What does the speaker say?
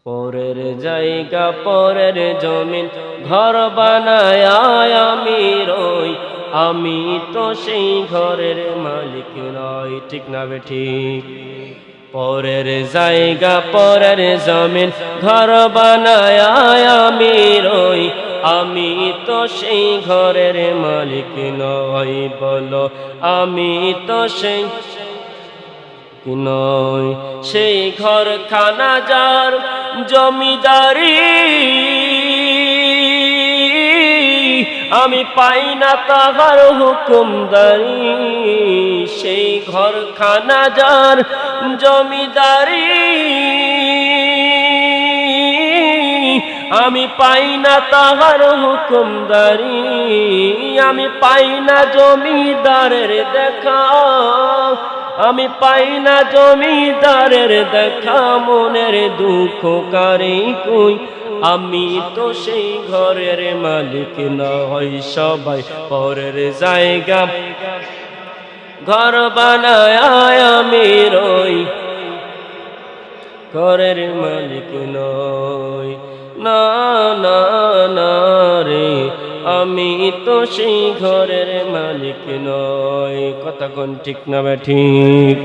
পরের জায়গা পরের জমিন ঘর বানায় আমি রই, আমি তো সেই ঘরের মালিক নই। ঠিক না বেঠিক? পরের জায়গা পরের জমিন ঘর বানায় আমি রই, আমি তো সেই ঘরের মালিক নই। বলো আমি তো সেই নই। সেই ঘর খানা যার জমিদারি, আমি পাই না তাহার হুকুমদারি। সেই ঘর খানা যার জমিদারি, আমি পাই না তাহার হুকুমদারি। আমি পাই না জমিদারের দেখা, আমি পাই না জমিদারের দেখা। মনের দুঃখ কারে কই, আমি তো সেই ঘরের মালিক নই। সবাই পরের জায়গা ঘর বানায় আমি রই, ঘরের মালিক নই। না না না রে, আমি তো সেই ঘরের মালিক নই। কথা কোন ঠিক না ঠিক?